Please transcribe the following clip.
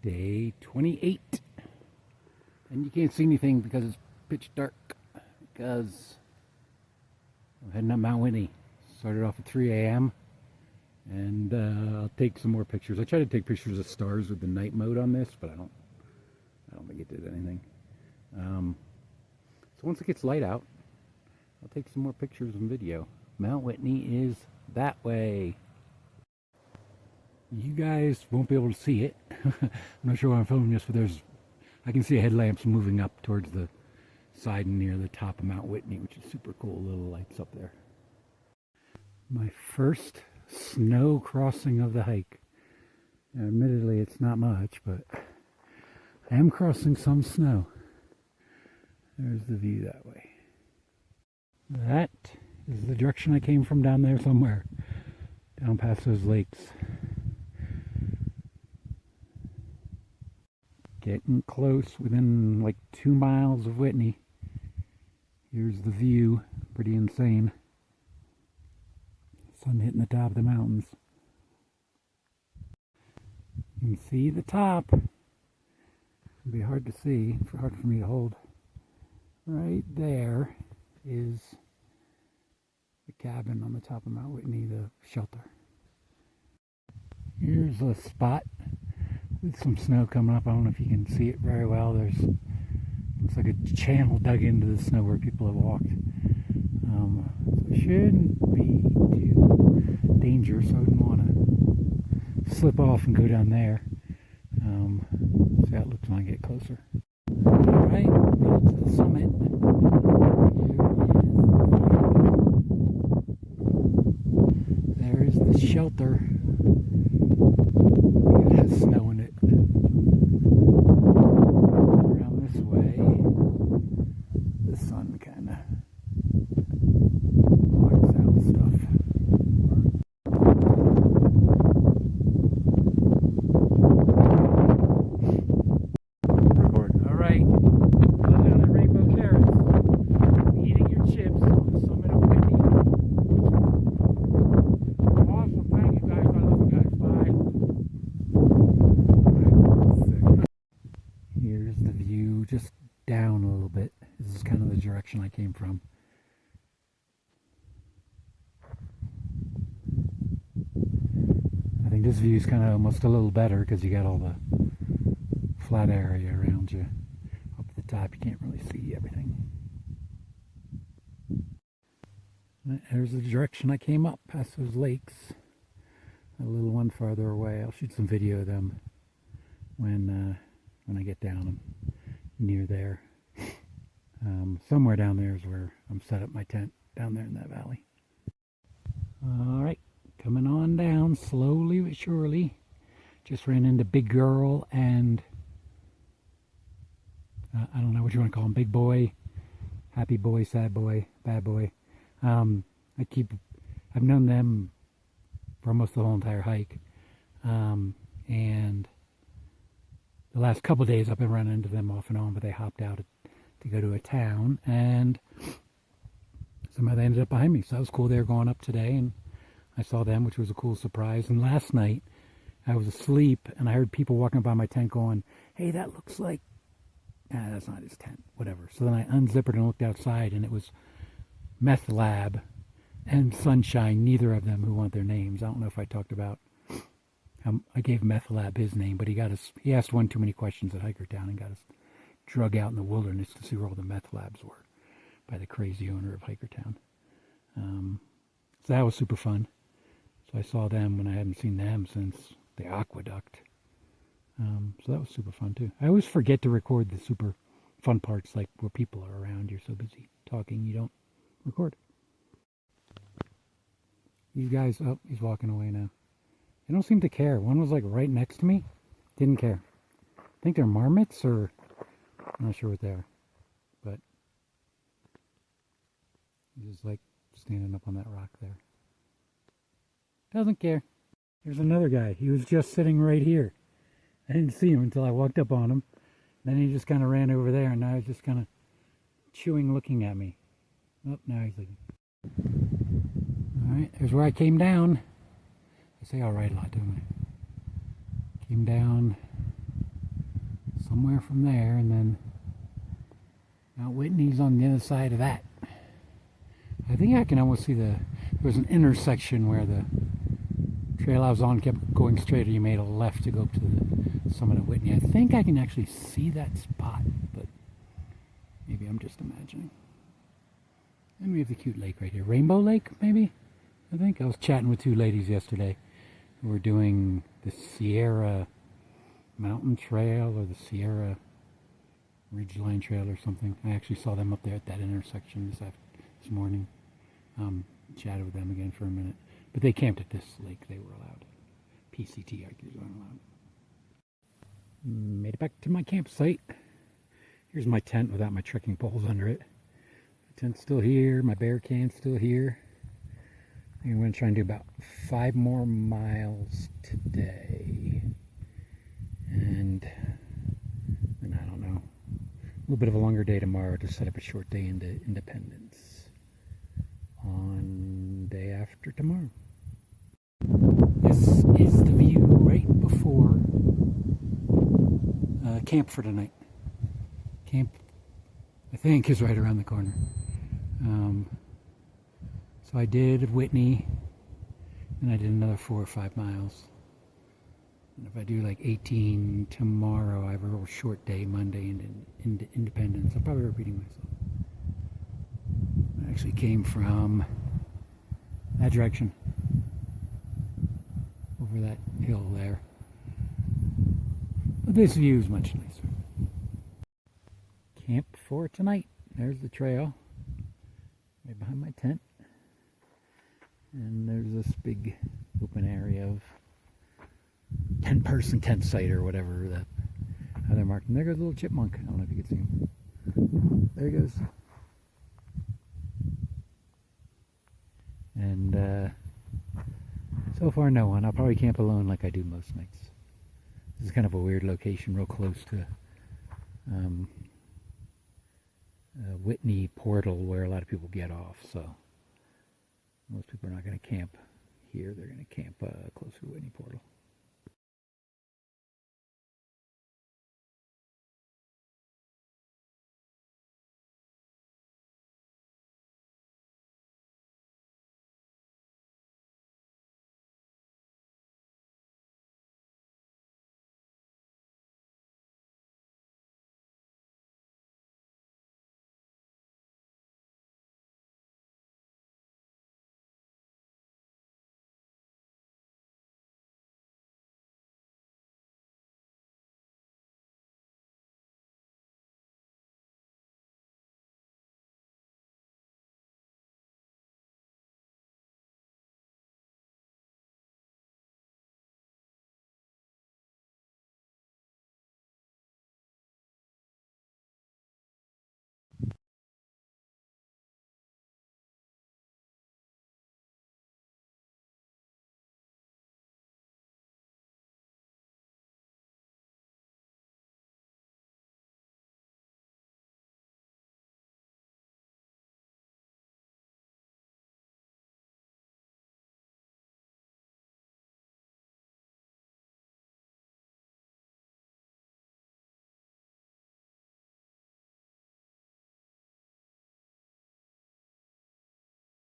Day 28. And you can't see anything because it's pitch dark. Because I'm heading up Mount Whitney. Started off at 3 a.m. And I'll take some more pictures. I tried to take pictures of stars with the night mode on this, but I don't think it did anything. So once it gets light out, I'll take some more pictures and video. Mount Whitney is that way. You guys won't be able to see it. I'm not sure why I'm filming this, but I can see headlamps moving up towards the side and near the top of Mount Whitney, which is super cool. Little lights up there. My first snow crossing of the hike. Now, admittedly, it's not much, but I am crossing some snow. There's the view that way. That is the direction I came from down there somewhere. Down past those lakes. Getting close, within like 2 miles of Whitney. Here's the view. Pretty insane. Sun hitting the top of the mountains. You can see the top. It'll be hard to see, hard for me to hold. Right there is the cabin on the top of Mount Whitney, the shelter. Here's a spot with some snow coming up. I don't know if you can see it very well. Looks like a channel dug into the snow where people have walked. So it shouldn't be too dangerous. I wouldn't want to slip off and go down there. See how it looks when I get closer. Alright, made it to the summit. There is the shelter. It has snow in it. Around this way, the sun kind of blocks out stuff. All right, down at Rainbow Carrots, eating your chips on the summit of Whitney. Awesome, thank you guys. I love you guys. Bye. Here's the view, just down a little bit. This is kind of the direction I came from. I think this view is kind of almost a little better because you got all the flat area around you. Up at the top, you can't really see everything. There's the direction I came up, past those lakes. A little one farther away. I'll shoot some video of them when I get down near there. Somewhere down there is where I'm set up my tent, down there in that valley. Alright, coming on down slowly but surely. Just ran into Big Girl and I don't know what you want to call him, Big Boy, Happy Boy, Sad Boy, Bad Boy. I've known them for almost the whole entire hike. And the last couple of days I've been running into them off and on, but they hopped out to go to a town, and somehow they ended up behind me. So that was cool. They were going up today, and I saw them, which was a cool surprise. And last night I was asleep, and I heard people walking by my tent going, "Hey, that looks like..." Nah, that's not his tent, whatever. So then I unzipped it and looked outside, and it was Meth Lab and Sunshine, neither of them who want their names. I don't know if I talked about, I gave Meth Lab his name, but he asked one too many questions at Hikertown and got us drug out in the wilderness to see where all the meth labs were by the crazy owner of Hikertown. So that was super fun. So I saw them when I hadn't seen them since the aqueduct. So that was super fun too. I always forget to record the super fun parts, like where people are around. You're so busy talking, you don't record. These guys, oh, he's walking away now. They don't seem to care. One was like right next to me, didn't care. I think they're marmots, or I'm not sure what they are, but he's just like standing up on that rock there. Doesn't care. Here's another guy. He was just sitting right here. I didn't see him until I walked up on him. Then he just kind of ran over there, and now he's just kind of chewing, looking at me. Oh, now he's leaving. Alright, there's where I came down. I say alright a lot, don't I? Came down somewhere from there, and then Mount Whitney's on the other side of that. I think I can almost see there was an intersection where the trail I was on kept going straight, or you made a left to go up to the summit of Whitney. I think I can actually see that spot, but maybe I'm just imagining. And we have the cute lake right here. Rainbow Lake, maybe? I think. I was chatting with two ladies yesterday who were doing the Sierra Mountain Trail or the Sierra Ridgeline Trail or something. I actually saw them up there at that intersection this morning. Chatted with them again for a minute. But they camped at this lake. They were allowed. PCT hikers aren't allowed. Made it back to my campsite. Here's my tent without my trekking poles under it. The tent's still here. My bear can's still here. I'm going to try and do about 5 more miles today. And then I don't know. A little bit of a longer day tomorrow to set up a short day into Independence on day after tomorrow. This is the view right before camp for tonight. Camp, I think, is right around the corner. So I did Whitney, and I did another 4 or 5 miles. And if I do like 18 tomorrow, I have a real short day Monday into Independence. I'm probably repeating myself. I actually came from that direction, over that hill there. But this view is much nicer. Camp for tonight. There's the trail right behind my tent. And there's this big open area of 10-person tent site or whatever that how they're marked. And there goes a little chipmunk. I don't know if you can see him. There he goes. And so far no one. I'll probably camp alone like I do most nights. This is kind of a weird location, real close to Whitney Portal, where a lot of people get off. So most people are not going to camp here. They're going to camp closer to Whitney Portal.